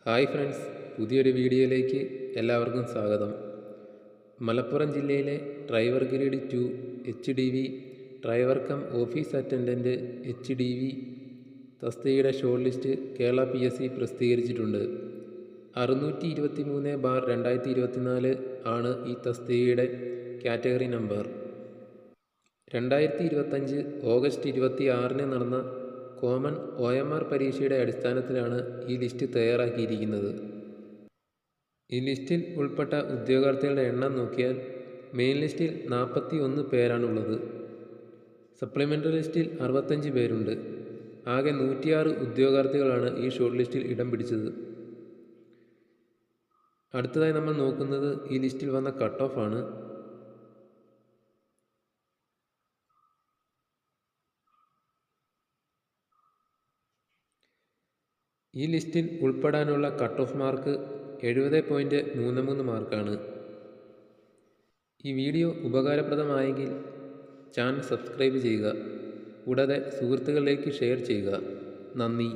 Hi friends, പുതിയൊരു വീഡിയോയിലേക്ക് എല്ലാവർക്കും സ്വാഗതം. മലപ്പുറം ജില്ലയിലെ driver grade 2 HDV driver cum office attendant HDV തസ്തികയുടെ ഷോർട്ട് ലിസ്റ്റ് കേരള PSC പ്രസിദ്ധീകരിച്ചിട്ടുണ്ട്. 623/2024 ആണ് ഈ തസ്തികയുടെ കാറ്റഗറി നമ്പർ. 2025 ഓഗസ്റ്റ് 26 നടന്ന കോമൺ OMR പരീക്ഷയുടെ അടിസ്ഥാനത്തിലാണ് ഈ ലിസ്റ്റ് തയ്യാറാക്കിയിരിക്കുന്നത്. ഈ ലിസ്റ്റിൽ ഉൾപ്പെട്ട ഉദ്യോഗാർത്ഥികളുടെ എണ്ണം നോക്കിയാൽ മെയിൻ ലിസ്റ്റിൽ 41 പേരാണുള്ളത്. സപ്ലിമെൻ്ററി ലിസ്റ്റിൽ 65 പേരുണ്ട്. ആകെ 106 ഉദ്യോഗാർത്ഥികളാണ് ഈ ഷോർട്ട് ലിസ്റ്റിൽ ഇടം പിടിച്ചത്. അടുത്തതായി നമ്മൾ നോക്കുന്നത് ഈ ലിസ്റ്റിൽ വന്ന കട്ട് ഓഫ് ആണ്. ഈ ലിസ്റ്റിൽ ഉൾപ്പെടാനുള്ള കട്ട് ഓഫ് മാർക്ക് 70.33 മാർക്കാണ്. ഈ വീഡിയോ ഉപകാരപ്രദമായെങ്കിൽ ചാനൽ സബ്സ്ക്രൈബ് ചെയ്യുക. കൂടാതെ സുഹൃത്തുക്കളിലേക്ക് ഷെയർ ചെയ്യുക. നന്ദി.